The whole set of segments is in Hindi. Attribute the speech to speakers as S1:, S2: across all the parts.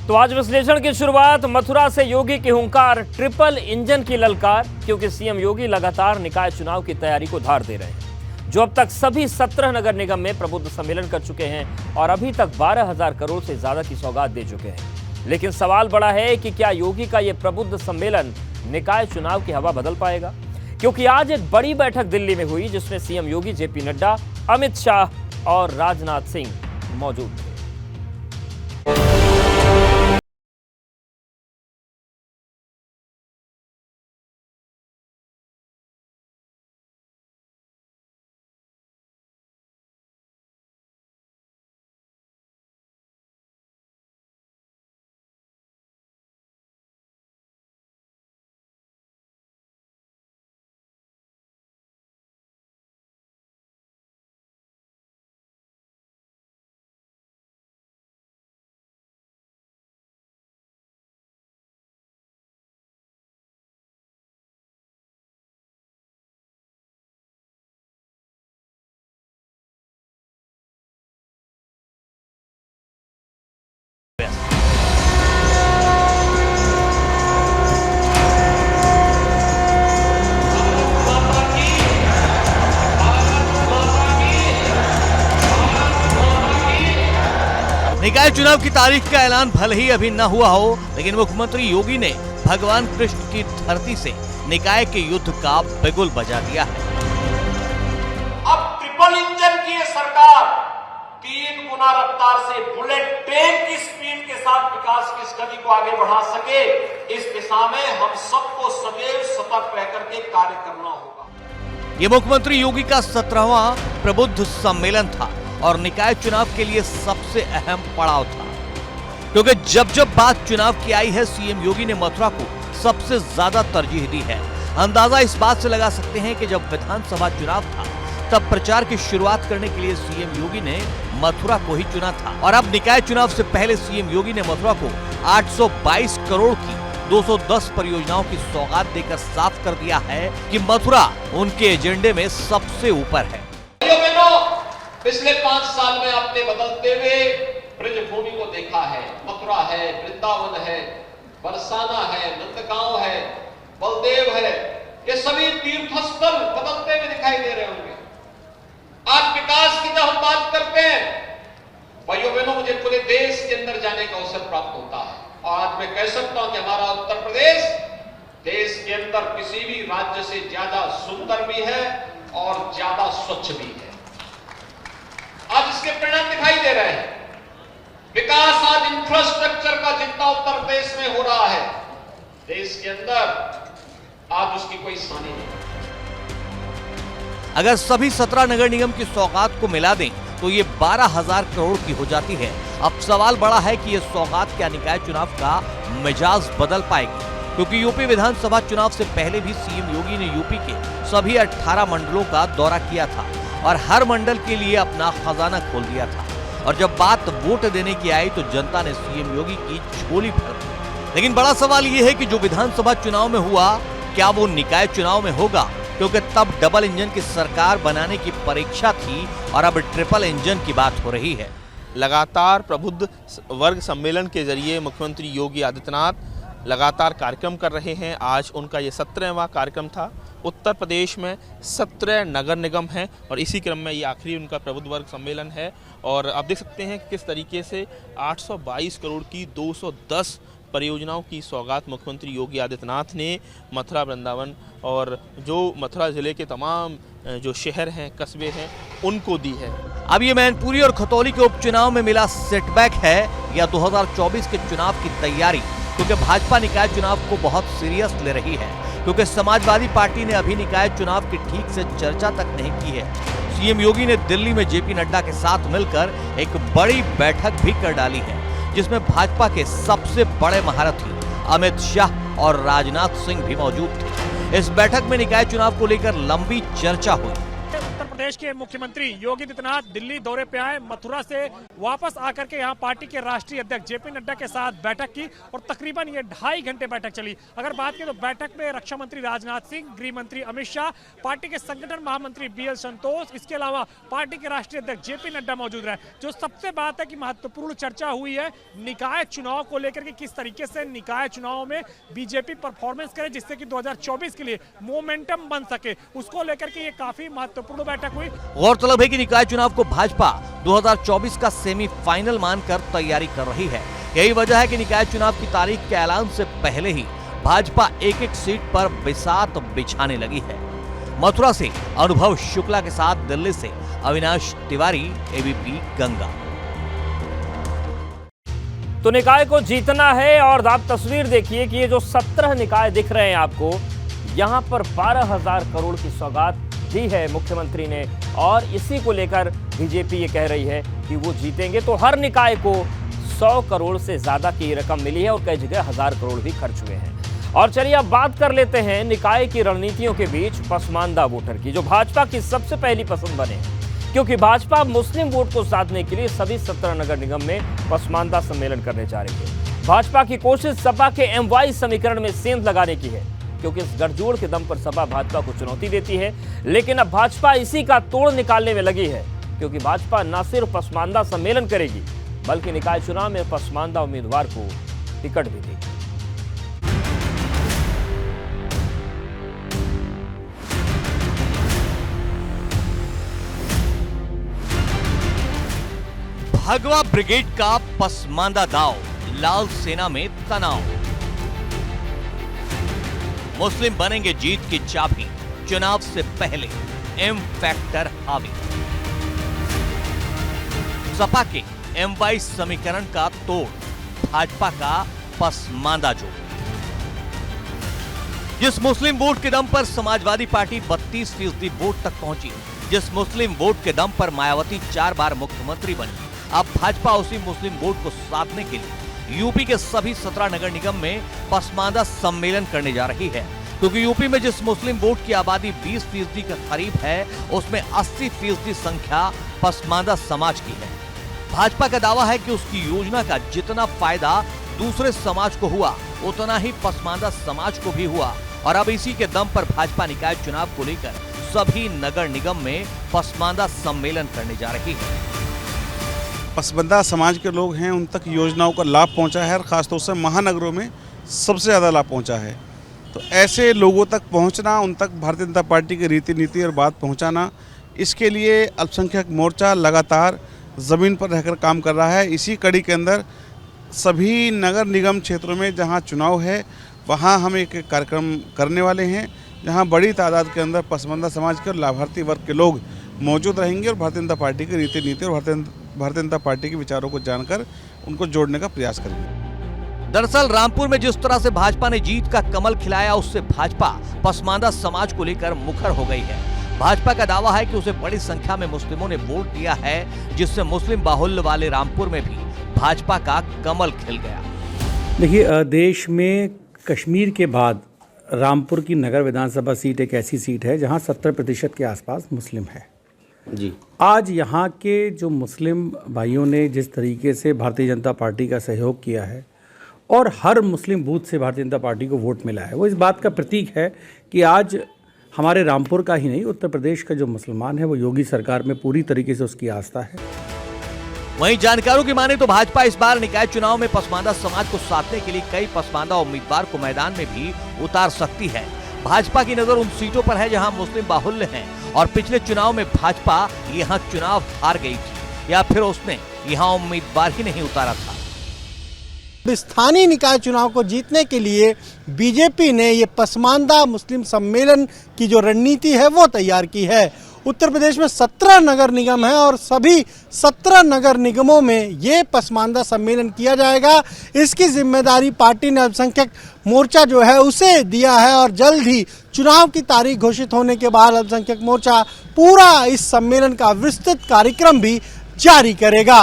S1: तो आज विश्लेषण की शुरुआत मथुरा से योगी की हुंकार, ट्रिपल इंजन की ललकार, क्योंकि सीएम योगी लगातार निकाय चुनाव की तैयारी को धार दे रहे हैं। जो अब तक सभी 17 नगर निगम में प्रबुद्ध सम्मेलन कर चुके हैं और अभी तक 12,000 करोड़ से ज्यादा की सौगात दे चुके हैं। लेकिन सवाल बड़ा है कि क्या योगी का यह प्रबुद्ध सम्मेलन निकाय चुनाव की हवा बदल पाएगा? क्योंकि आज एक बड़ी बैठक दिल्ली में हुई जिसमें सीएम योगी, जेपी नड्डा, अमित शाह और राजनाथ सिंह मौजूद थे।
S2: निकाय चुनाव की तारीख का ऐलान भले ही अभी न हुआ हो, लेकिन मुख्यमंत्री योगी ने भगवान कृष्ण की धरती से निकाय के युद्ध का बिगुल बजा दिया है।
S3: अब ट्रिपल इंजन की ये सरकार 3 गुना रफ्तार से बुलेट ट्रेन की स्पीड के साथ विकास की इस गति को आगे बढ़ा सके, इस दिशा में हम सबको सदैव सतर्क रह करके कार्य करना होगा।
S2: ये मुख्यमंत्री योगी का 17वां प्रबुद्ध सम्मेलन था और निकाय चुनाव के लिए सबसे अहम पड़ाव था, क्योंकि जब जब बात चुनाव की आई है, सीएम योगी ने मथुरा को सबसे ज्यादा तरजीह दी है। अंदाजा इस बात से लगा सकते हैं कि जब विधानसभा चुनाव था तब प्रचार की शुरुआत करने के लिए सीएम योगी ने मथुरा को ही चुना था, और अब निकाय चुनाव से पहले सीएम योगी ने मथुरा को 822 करोड़ की 210 परियोजनाओं की सौगात देकर साफ कर दिया है कि मथुरा उनके एजेंडे में सबसे ऊपर है।
S3: पिछले 5 साल में आपने बदलते हुए ब्रजभूमि को देखा है। मथुरा है, वृंदावन है, बरसाना है, नंदगांव है, बलदेव है, ये सभी तीर्थस्थल बदलते हुए दिखाई दे रहे होंगे। आज विकास की जब हम बात करते हैं, भाइयों बहनों, मुझे पूरे देश के अंदर जाने का अवसर प्राप्त होता है और आज मैं कह सकता हूं कि हमारा उत्तर प्रदेश देश के अंदर किसी भी राज्य से ज्यादा सुंदर भी है और ज्यादा स्वच्छ भी है। आज इसके परिणाम दिखाई दे रहे हैं। विकास आज इंफ्रास्ट्रक्चर का जितना उत्तर प्रदेश में हो रहा है, देश के अंदर आज उसकी कोई सानी नहीं।
S2: अगर सभी 17 नगर निगम की सौगात को मिला दें तो ये 12,000 करोड़ की हो जाती है। अब सवाल बड़ा है कि ये सौगात क्या निकाय चुनाव का मिजाज बदल पाएगी, क्योंकि यूपी विधानसभा चुनाव से पहले भी सीएम योगी ने यूपी के सभी 18 मंडलों का दौरा किया था और हर मंडल के लिए अपना खजाना खोल दिया था, और जब बात वोट देने की आई तो जनता ने सीएम योगी की झोली भर दी। लेकिन बड़ा सवाल यह है कि जो विधानसभा चुनाव में हुआ, क्या वो निकाय चुनाव में होगा? क्योंकि तब डबल इंजन की सरकार बनाने की परीक्षा थी और अब ट्रिपल इंजन की बात हो रही है।
S4: लगातार प्रबुद्ध वर्ग सम्मेलन के जरिए मुख्यमंत्री योगी आदित्यनाथ लगातार कार्यक्रम कर रहे हैं। आज उनका ये 17वां कार्यक्रम था। उत्तर प्रदेश में 17 नगर निगम हैं और इसी क्रम में ये आखिरी उनका प्रबुद्ध वर्ग सम्मेलन है। और आप देख सकते हैं कि किस तरीके से 822 करोड़ की 210 परियोजनाओं की सौगात मुख्यमंत्री योगी आदित्यनाथ ने मथुरा, वृंदावन और जो मथुरा जिले के तमाम जो शहर हैं, कस्बे हैं, उनको दी है।
S2: अब ये मैनपुरी और खतौली के उपचुनाव में मिला सेटबैक है या 2024 के चुनाव की तैयारी? क्योंकि भाजपा निकाय चुनाव को बहुत सीरियस ले रही है, क्योंकि समाजवादी पार्टी ने अभी निकाय चुनाव की ठीक से चर्चा तक नहीं की है। सीएम योगी ने दिल्ली में जेपी नड्डा के साथ मिलकर एक बड़ी बैठक भी कर डाली है, जिसमें भाजपा के सबसे बड़े महारथी अमित शाह और राजनाथ सिंह भी मौजूद थे। इस बैठक में निकाय चुनाव को लेकर लंबी चर्चा हुई।
S5: प्रदेश के मुख्यमंत्री योगी आदित्यनाथ दिल्ली दौरे पे आए, मथुरा से वापस आकर के यहाँ पार्टी के राष्ट्रीय अध्यक्ष जेपी नड्डा के साथ बैठक की और तकरीबन ये 2.5 घंटे बैठक चली। अगर बात करें तो बैठक में रक्षा मंत्री राजनाथ सिंह, गृह मंत्री अमित शाह, पार्टी के संगठन महामंत्री BL संतोष, इसके अलावा पार्टी के राष्ट्रीय अध्यक्ष जेपी नड्डा मौजूद रहे। जो सबसे बात है कि महत्वपूर्ण चर्चा हुई है निकाय चुनाव को लेकर के, किस तरीके से निकाय चुनाव में बीजेपी परफॉर्मेंस करे जिससे कि 2024 के लिए मोमेंटम बन सके, उसको लेकर के ये काफी महत्वपूर्ण बैठक हुई।
S2: गौरतलब है कि निकाय चुनाव को भाजपा 2024 का सेमीफाइनल मानकर तैयारी कर रही है। यही वजह है कि निकाय चुनाव की तारीख के ऐलान से पहले ही भाजपा एक-एक सीट पर बिसात बिछाने लगी है। मथुरा से अनुभव शुक्ला के साथ दिल्ली से अविनाश तिवारी, ABP गंगा।
S1: तो निकाय को जीतना है और आप तस्वीर देखिए कि ये जो 17 निकाय दिख रहे हैं आपको, यहां पर 12,000 करोड़ की सौगात दी है मुख्यमंत्री ने और इसी को लेकर बीजेपी ये कह रही है कि वो जीतेंगे। तो हर निकाय को 100 करोड़ से ज्यादा की रकम मिली है और कई जगह 1000 करोड़ भी खर्च हुए हैं। और चलिए अब बात कर लेते हैं निकाय की रणनीतियों के बीच पसमानदा वोटर की, जो भाजपा की सबसे पहली पसंद बने, क्योंकि भाजपा मुस्लिम वोट को साधने के लिए सभी 17 नगर निगम में पसमानदा सम्मेलन करने जा रही है। भाजपा की कोशिश सपा के MY समीकरण में सेंध लगाने की है, क्योंकि इस गठजोड़ के दम पर सपा भाजपा को चुनौती देती है। लेकिन अब भाजपा इसी का तोड़ निकालने में लगी है, क्योंकि भाजपा न सिर्फ पसमानदा सम्मेलन करेगी बल्कि निकाय चुनाव में पसमानदा उम्मीदवार को टिकट भी देगी।
S2: भगवा ब्रिगेड का पसमानदा दांव, लाल सेना में तनाव। मुस्लिम बनेंगे जीत की चाबी, चुनाव से पहले M फैक्टर हावी। सपा के MY समीकरण का तोड़, भाजपा का पसमानदा जोड़। जिस मुस्लिम वोट के दम पर समाजवादी पार्टी 32% वोट तक पहुंची, जिस मुस्लिम वोट के दम पर मायावती 4 बार मुख्यमंत्री बनी, अब भाजपा उसी मुस्लिम वोट को साधने के लिए यूपी के सभी 17 नगर निगम में पसमानदा सम्मेलन करने जा रही है। क्योंकि यूपी में जिस मुस्लिम वोट की आबादी 20% के करीब है, उसमें 80% संख्या पसमानदा समाज की है। भाजपा का दावा है कि उसकी योजना का जितना फायदा दूसरे समाज को हुआ, उतना ही पसमानदा समाज को भी हुआ। और अब इसी के दम पर भाजपा निकाय चुनाव को लेकर सभी नगर निगम में पसमानदा सम्मेलन करने जा रही है।
S6: पसमानदा समाज के लोग हैं, उन तक योजनाओं का लाभ पहुंचा है और खासतौर से महानगरों में सबसे ज़्यादा लाभ पहुंचा है। तो ऐसे लोगों तक पहुंचना, उन तक भारतीय जनता पार्टी की रीति नीति और बात पहुंचाना, इसके लिए अल्पसंख्यक मोर्चा लगातार ज़मीन पर रहकर काम कर रहा है। इसी कड़ी के अंदर सभी नगर निगम क्षेत्रों में जहां चुनाव है वहां हम एक कार्यक्रम करने वाले हैं, जहां बड़ी तादाद के अंदर पसमानदा समाज के और लाभार्थी वर्ग के लोग मौजूद रहेंगे और भारतीय जनता पार्टी की रीति नीति और भारतीय जनता पार्टी के विचारों को जानकर उनको जोड़ने का प्रयास करेंगे।
S2: दरअसल रामपुर में जिस तरह से भाजपा ने जीत का कमल खिलाया, उससे भाजपा पसमानदा समाज को लेकर मुखर हो गई है। भाजपा का दावा है कि उसे बड़ी संख्या में मुस्लिमों ने वोट दिया है, जिससे मुस्लिम बाहुल्य वाले रामपुर में भी भाजपा का कमल खिल गया।
S7: देखिए, देश में कश्मीर के बाद रामपुर की नगर विधानसभा सीट एक ऐसी सीट है जहां 70% के आसपास मुस्लिम है जी। आज यहाँ के जो मुस्लिम भाइयों ने जिस तरीके से भारतीय जनता पार्टी का सहयोग किया है और हर मुस्लिम बूथ से भारतीय जनता पार्टी को वोट मिला है, वो इस बात का प्रतीक है कि आज हमारे रामपुर का ही नहीं, उत्तर प्रदेश का जो मुसलमान है वो योगी सरकार में पूरी तरीके से उसकी आस्था है।
S2: वहीं जानकारों की माने तो भाजपा इस बार निकाय चुनाव में पसमानदा समाज को साधने के लिए कई पसमानदा उम्मीदवार को मैदान में भी उतार सकती है। भाजपा की नजर उन सीटों पर है जहां मुस्लिम बाहुल्य हैं और पिछले चुनाव में भाजपा यहां चुनाव हार गई थी, या फिर उसने यहां उम्मीदवार ही नहीं उतारा था।
S8: स्थानीय निकाय चुनाव को जीतने के लिए बीजेपी ने ये पसमानदा मुस्लिम सम्मेलन की जो रणनीति है वो तैयार की है। उत्तर प्रदेश में 17 नगर निगम है और सभी 17 नगर निगमों में ये पसमानदा सम्मेलन किया जाएगा। इसकी जिम्मेदारी पार्टी ने अल्पसंख्यक मोर्चा जो है उसे दिया है और जल्द ही चुनाव की तारीख घोषित होने के बाद अल्पसंख्यक मोर्चा पूरा इस सम्मेलन का विस्तृत कार्यक्रम भी जारी करेगा।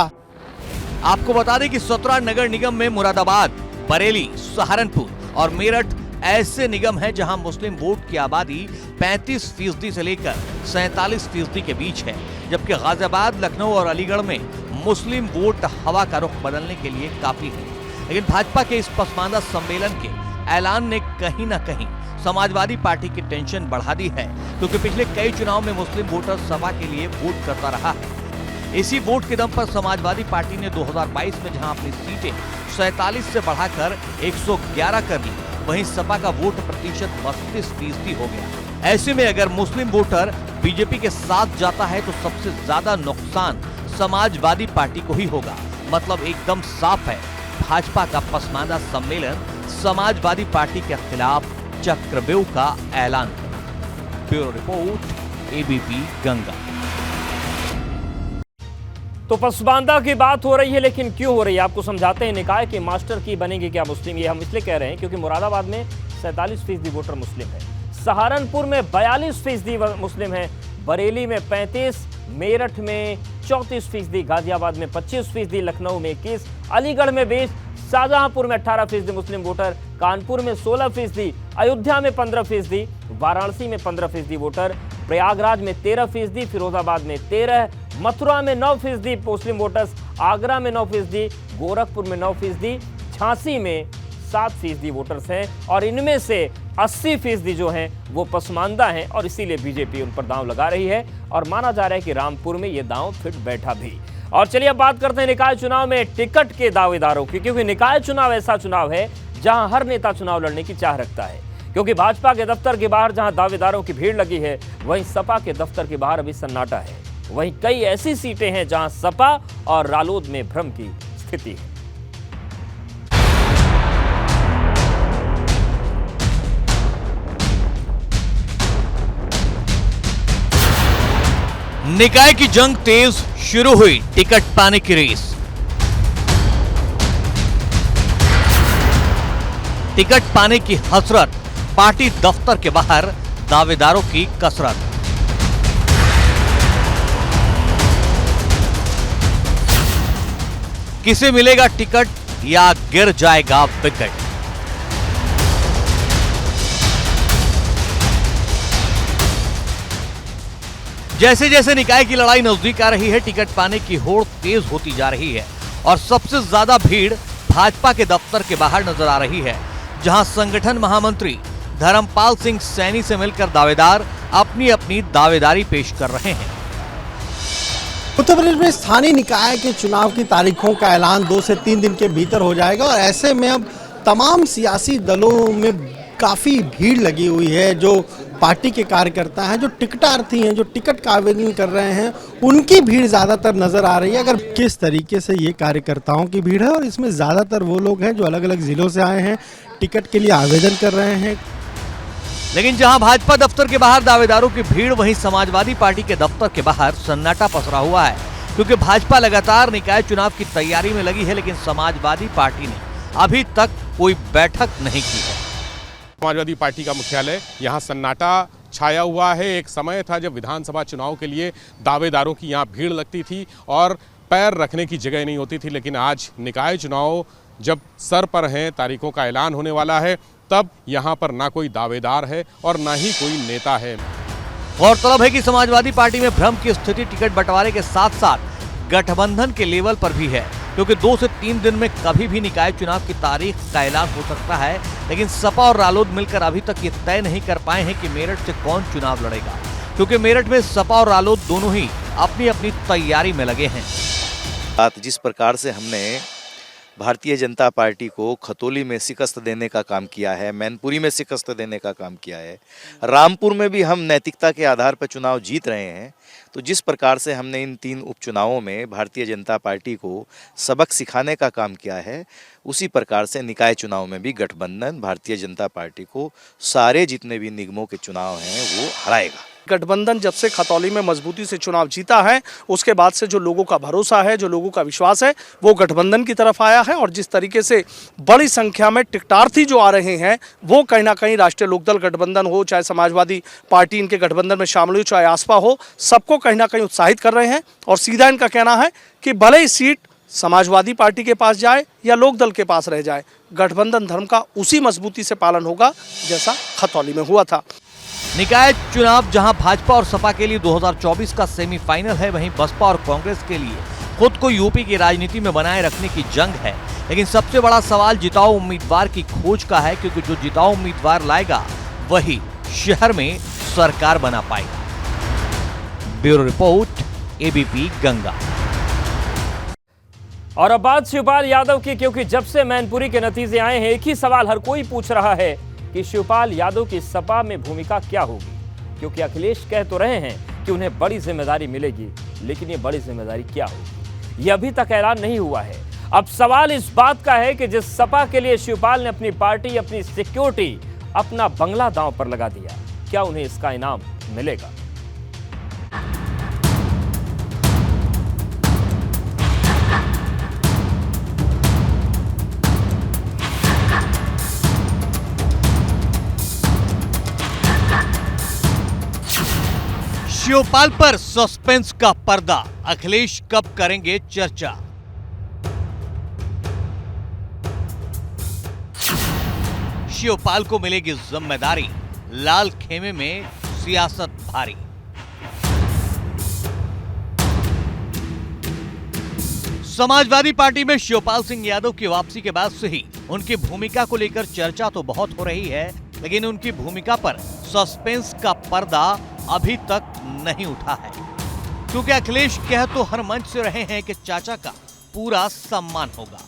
S2: आपको बता दें कि 17 नगर निगम में मुरादाबाद, बरेली, सहारनपुर और मेरठ ऐसे निगम हैं जहां मुस्लिम वोट की आबादी 35% से लेकर 47% के बीच है, जबकि गाजियाबाद, लखनऊ और अलीगढ़ में मुस्लिम वोट हवा का रुख बदलने के लिए काफी है। लेकिन भाजपा के इस पसमानदा सम्मेलन के ऐलान ने कहीं न कहीं समाजवादी पार्टी की टेंशन बढ़ा दी है, क्योंकि पिछले कई चुनाव में मुस्लिम वोटर सपा के लिए वोट करता रहा है। इसी वोट के दम पर समाजवादी पार्टी ने 2022 में जहां अपनी सीटें 47 से बढ़ाकर 111 कर ली, वहीं सपा का वोट प्रतिशत 32% हो गया। ऐसे में अगर मुस्लिम वोटर बीजेपी के साथ जाता है तो सबसे ज्यादा नुकसान समाजवादी पार्टी को ही होगा। मतलब एकदम साफ है, भाजपा का पसमानदा सम्मेलन समाजवादी पार्टी के खिलाफ चक्रव्यूह का ऐलान है। Bureau report, ABP Ganga.
S1: तो पसमानदा की बात हो रही है, लेकिन क्यों हो रही है आपको समझाते हैं। निकाय के मास्टर की बनेंगे क्या मुस्लिम, ये हम इसलिए कह रहे हैं क्योंकि मुरादाबाद में 47% वोटर मुस्लिम है, सहारनपुर में 42% मुस्लिम है, बरेली में 35%, मेरठ में 34%, गाजियाबाद में 25%, लखनऊ में 21%, अलीगढ़ में 20%, शाहजहांपुर में 18% मुस्लिम वोटर, कानपुर में 16%, अयोध्या में 15%, वाराणसी में 15% वोटर, प्रयागराज में 13%, फिरोजाबाद में 13%, मथुरा में 9% मुस्लिम वोटर्स, आगरा में 9%, गोरखपुर में 9%, झांसी में 7% वोटर्स हैं और इनमें से 80% जो हैं वो पसमानदा हैं और इसीलिए बीजेपी उन पर दांव लगा रही है और माना जा रहा है कि रामपुर में ये दांव फिट बैठा भी। और चलिए अब बात करते हैं निकाय चुनाव में टिकट के दावेदारों की, क्योंकि निकाय चुनाव ऐसा चुनाव है जहां हर नेता चुनाव लड़ने की चाह रखता है। क्योंकि भाजपा के दफ्तर के बाहर जहां दावेदारों की भीड़ लगी है, वहीं सपा के दफ्तर के बाहर अभी सन्नाटा है। वहीं कई ऐसी सीटें हैं जहां सपा और रालोद में भ्रम की स्थिति है।
S2: निकाय की जंग तेज शुरू हुई, टिकट पाने की रेस। टिकट पाने की हसरत, पार्टी दफ्तर के बाहर दावेदारों की कसरत। किसे मिलेगा टिकट या गिर जाएगा विकेट। जैसे जैसे निकाय की लड़ाई नजदीक आ रही है, टिकट पाने की होड़ तेज होती जा रही है और सबसे ज्यादा भीड़ भाजपा के दफ्तर के बाहर नजर आ रही है, जहां संगठन महामंत्री धर्मपाल सिंह सैनी से मिलकर दावेदार अपनी अपनी दावेदारी पेश कर रहे हैं।
S8: उत्तर प्रदेश में स्थानीय निकाय के चुनाव की तारीखों का ऐलान 2 से 3 दिन के भीतर हो जाएगा और ऐसे में अब तमाम सियासी दलों में काफ़ी भीड़ लगी हुई है। जो पार्टी के कार्यकर्ता हैं, जो टिकटार्थी हैं, जो टिकट का आवेदन कर रहे हैं, उनकी भीड़ ज़्यादातर नज़र आ रही है। अगर किस तरीके से ये कार्यकर्ताओं की भीड़ है और इसमें ज़्यादातर वो लोग हैं जो अलग अलग ज़िलों से आए हैं, टिकट के लिए आवेदन कर रहे हैं।
S2: लेकिन जहां भाजपा दफ्तर के बाहर दावेदारों की भीड़, वहीं समाजवादी पार्टी के दफ्तर के बाहर सन्नाटा पसरा हुआ है, क्योंकि भाजपा लगातार निकाय चुनाव की तैयारी में लगी है, लेकिन समाजवादी पार्टी ने अभी तक कोई बैठक नहीं की है।
S9: समाजवादी पार्टी का मुख्यालय यहाँ सन्नाटा छाया हुआ है। एक समय था जब विधानसभा चुनाव के लिए दावेदारों की यहाँ भीड़ लगती थी और पैर रखने की जगह नहीं होती थी, लेकिन आज निकाय चुनाव जब सर पर हैं, तारीखों का ऐलान होने वाला है, तब यहाँ पर ना कोई दावेदार है और ना ही कोई नेता है।
S2: गौरतलब है कि समाजवादी पार्टी में भ्रम की स्थिति टिकट बंटवारे के साथ साथ गठबंधन के लेवल पर भी है, क्योंकि 2 से 3 दिन में कभी भी निकाय चुनाव की तारीख का ऐलान हो सकता है। लेकिन सपा और रालोद मिलकर अभी तक ये तय नहीं कर पाए हैं कि मेरठ से कौन चुनाव लड़ेगा, क्योंकि मेरठ में सपा और रालोद दोनों ही अपनी अपनी तैयारी में लगे हैं।
S10: जिस प्रकार से हमने भारतीय जनता पार्टी को खतौली में शिकस्त देने का काम किया है, मैनपुरी में शिकस्त देने का काम किया है, रामपुर में भी हम नैतिकता के आधार पर चुनाव जीत रहे हैं, तो जिस प्रकार से हमने इन 3 उपचुनावों में भारतीय जनता पार्टी को सबक सिखाने का काम किया है, उसी प्रकार से निकाय चुनाव में भी गठबंधन भारतीय जनता पार्टी को सारे जितने भी निगमों के चुनाव हैं वो हराएगा।
S11: गठबंधन जब से खतौली में मजबूती से चुनाव जीता है, उसके बाद से जो लोगों का भरोसा है, जो लोगों का विश्वास है, वो गठबंधन की तरफ आया है। और जिस तरीके से बड़ी संख्या में टिकटार्थी जो आ रहे हैं, वो कहीं ना कहीं राष्ट्रीय लोकदल गठबंधन हो, चाहे समाजवादी पार्टी इनके गठबंधन में शामिल हो, चाहे आसपा हो, सबको कहीं ना कहीं उत्साहित कर रहे हैं। और सीधा इनका कहना है कि भले ही सीट समाजवादी पार्टी के पास जाए या लोकदल के पास रह जाए, गठबंधन धर्म का उसी मजबूती से पालन होगा जैसा खतौली में हुआ था।
S2: निकाय चुनाव जहां भाजपा और सपा के लिए 2024 का सेमीफाइनल है, वहीं बसपा और कांग्रेस के लिए खुद को यूपी की राजनीति में बनाए रखने की जंग है। लेकिन सबसे बड़ा सवाल जिताऊ उम्मीदवार की खोज का है, क्योंकि जो जिताऊ उम्मीदवार लाएगा वही शहर में सरकार बना पाएगा। Bureau report, ABP Ganga.
S1: और अब बात शिवपाल यादव की, क्योंकि जब से मैनपुरी के नतीजे आए हैं, एक ही सवाल हर कोई पूछ रहा है कि शिवपाल यादव की सपा में भूमिका क्या होगी। क्योंकि अखिलेश कह तो रहे हैं कि उन्हें बड़ी जिम्मेदारी मिलेगी, लेकिन ये बड़ी जिम्मेदारी क्या होगी ये अभी तक ऐलान नहीं हुआ है। अब सवाल इस बात का है कि जिस सपा के लिए शिवपाल ने अपनी पार्टी, अपनी सिक्योरिटी, अपना बंगला दांव पर लगा दिया, क्या उन्हें इसका इनाम मिलेगा?
S2: शिवपाल पर सस्पेंस का पर्दा, अखिलेश कब करेंगे चर्चा। शिवपाल को मिलेगी जिम्मेदारी, लाल खेमे में सियासत भारी। समाजवादी पार्टी में शिवपाल सिंह यादव की वापसी के बाद से ही उनकी भूमिका को लेकर चर्चा तो बहुत हो रही है, लेकिन उनकी भूमिका पर सस्पेंस का पर्दा अभी तक नहीं उठा है। क्योंकि अखिलेश कह तो हर मंच से रहे हैं कि चाचा का पूरा सम्मान होगा।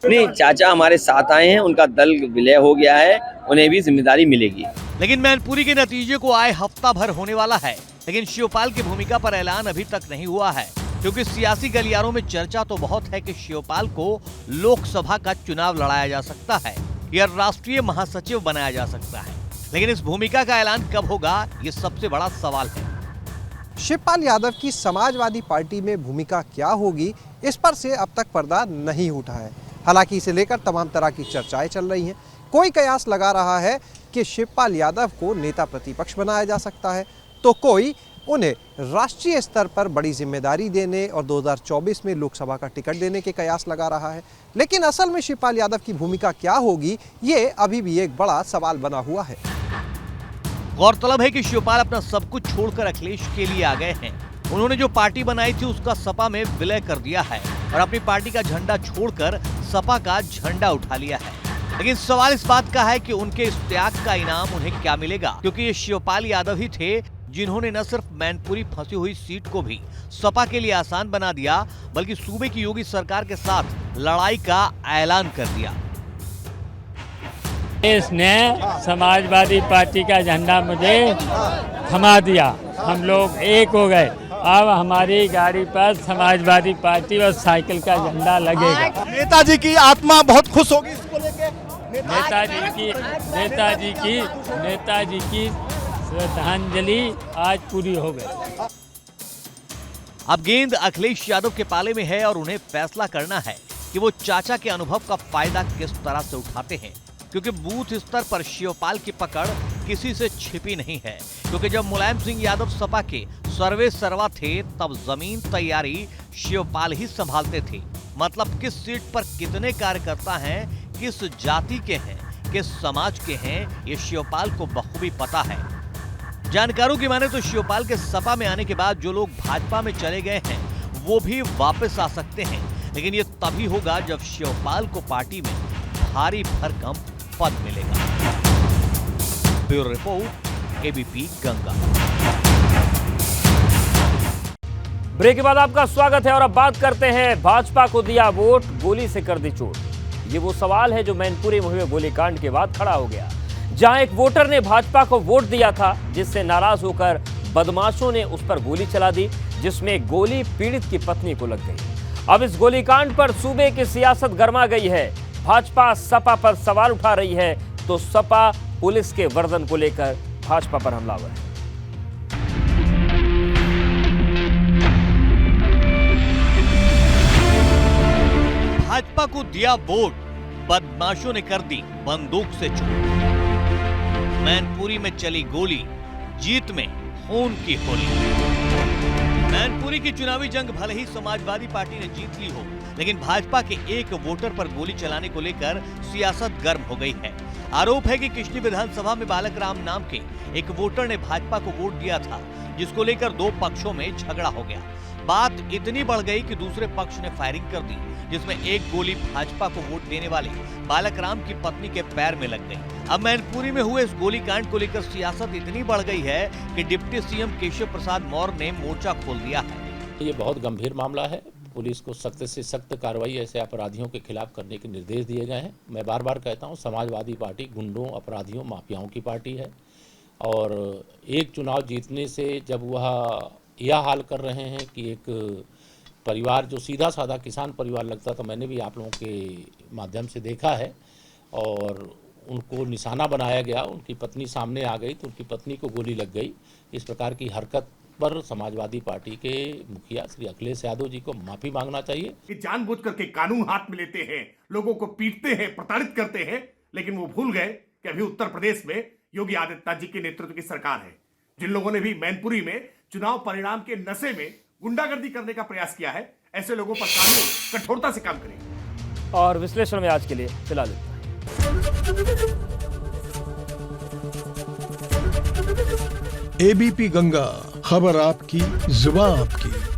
S12: नहीं, चाचा हमारे साथ आए हैं, उनका दल विलय हो गया है, उन्हें भी जिम्मेदारी मिलेगी।
S2: लेकिन मैनपुरी के नतीजे को आए हफ्ता भर होने वाला है, लेकिन शिवपाल की भूमिका पर ऐलान अभी तक नहीं हुआ है। क्योंकि सियासी गलियारों में चर्चा तो बहुत है कि शिवपाल को लोकसभा का चुनाव लड़ाया जा सकता है या राष्ट्रीय महासचिव बनाया जा सकता है, लेकिन इस भूमिका का ऐलान कब होगा, ये सबसे बड़ा सवाल है।
S13: शिवपाल यादव की समाजवादी पार्टी में भूमिका क्या होगी, इस पर से अब तक पर्दा नहीं उठा है। हालांकि इसे लेकर तमाम तरह की चर्चाएं चल रही हैं। कोई कयास लगा रहा है कि शिवपाल यादव को नेता प्रतिपक्ष बनाया जा सकता है, तो कोई उन्हें राष्ट्रीय स्तर पर बड़ी जिम्मेदारी देने और 2024 में लोकसभा का टिकट देने के कयास लगा रहा है। लेकिन असल में शिवपाल यादव की भूमिका क्या होगी, ये अभी भी एक बड़ा सवाल बना हुआ है।
S2: गौरतलब है कि शिवपाल अपना सब कुछ छोड़कर अखिलेश के लिए आ गए हैं। उन्होंने जो पार्टी बनाई थी उसका सपा में विलय कर दिया है और अपनी पार्टी का झंडा छोड़कर सपा का झंडा उठा लिया है। लेकिन सवाल इस बात का है कि उनके इस त्याग का इनाम उन्हें क्या मिलेगा, क्योंकि ये शिवपाल यादव ही थे जिन्होंने न सिर्फ मैनपुरी फंसी हुई सीट को भी सपा के लिए आसान बना दिया, बल्कि सूबे की योगी सरकार के साथ लड़ाई का ऐलान कर दिया।
S14: इसने समाजवादी पार्टी का झंडा मुझे थमा दिया, हम लोग एक हो गए। अब हमारी गाड़ी पर समाजवादी पार्टी और साइकिल का झंडा लगेगा।
S11: नेताजी की आत्मा बहुत खुश होगी इसको लेके।
S14: नेताजी की श्रद्धांजलि आज पूरी हो गई।
S2: अब गेंद अखिलेश यादव के पाले में है और उन्हें फैसला करना है कि वो चाचा के अनुभव का फायदा किस तरह से उठाते हैं। क्योंकि बूथ स्तर पर शिवपाल की पकड़ किसी से छिपी नहीं है। क्योंकि जब मुलायम सिंह यादव सपा के सर्वे सर्वा थे, तब जमीन तैयारी शिवपाल ही संभालते थे। मतलब किस सीट पर कितने कार्यकर्ता हैं, किस जाति के हैं, किस समाज के हैं, ये शिवपाल को बखूबी पता है। जानकारों की माने तो शिवपाल के सपा में आने के बाद जो लोग भाजपा में चले गए हैं वो भी वापस आ सकते हैं, लेकिन ये तभी होगा जब शिवपाल को पार्टी में भारी भरकम पद मिलेगा। Bureau report, ABP Ganga.
S1: Break के बाद आपका स्वागत है और अब बात करते हैं भाजपा को दिया वोट, गोली से कर दी चोट। ये वो सवाल है जो मैनपुरी में हुए गोलीकांड के बाद खड़ा हो गया, जहां एक वोटर ने भाजपा को वोट दिया था, जिससे नाराज होकर बदमाशों ने उस पर गोली चला दी, जिसमें गोली पीड़ित की पत्नी को लग गई। अब इस गोलीकांड पर सूबे की सियासत गर्मा गई है। भाजपा सपा पर सवाल उठा रही है, तो सपा पुलिस के वर्दन को लेकर भाजपा पर हमलावर है।
S2: भाजपा को दिया वोट, बदमाशों ने कर दी बंदूक से चोट। मैनपुरी में चली गोली, जीत में खून की होली। मैनपुरी की चुनावी जंग भले ही समाजवादी पार्टी ने जीत ली हो, लेकिन भाजपा के एक वोटर पर गोली चलाने को लेकर सियासत गर्म हो गई है। आरोप है कि किशनी विधानसभा में बालक राम नाम के एक वोटर ने भाजपा को वोट दिया था, जिसको लेकर दो पक्षों में झगड़ा हो गया। बात इतनी बढ़ गई कि दूसरे पक्ष ने फायरिंग कर दी, जिसमें एक गोली भाजपा को वोट देने वाले बालक राम की पत्नी के पैर में लग गई। अब मैनपुरी में हुए इस गोलीकांड को लेकर सियासत इतनी बढ़ गई है कि डिप्टी सीएम केशव प्रसाद मौर्य ने मोर्चा खोल दिया है।
S15: ये बहुत गंभीर मामला है। पुलिस को सख्त से सख्त कार्रवाई ऐसे अपराधियों के खिलाफ करने के निर्देश दिए गए हैं। मैं बार बार कहता हूं, समाजवादी पार्टी गुंडों, अपराधियों, माफियाओं की पार्टी है और एक चुनाव जीतने से जब वह यह हाल कर रहे हैं कि एक परिवार जो सीधा साधा किसान परिवार लगता था, मैंने भी आप लोगों के माध्यम से देखा है, और उनको निशाना बनाया गया, उनकी पत्नी सामने आ गई तो उनकी पत्नी को गोली लग गई। इस प्रकार की हरकत पर समाजवादी पार्टी के मुखिया श्री अखिलेश यादव जी को माफी मांगना चाहिए।
S16: कि जानबूझ करके कानून हाथ में लेते हैं, लोगों को पीटते हैं, प्रताड़ित करते हैं, लेकिन वो भूल गए कि अभी उत्तर प्रदेश में योगी आदित्यनाथ जी के नेतृत्व की सरकार है। जिन लोगों ने भी मैनपुरी में चुनाव परिणाम के नशे में गुंडागर्दी करने का प्रयास किया है, ऐसे लोगों पर कानून कठोरता से काम करें।
S1: और विश्लेषण में आज के लिए फिलहाल
S17: एबीपी गंगा, खबर आपकी, जुबान आपकी।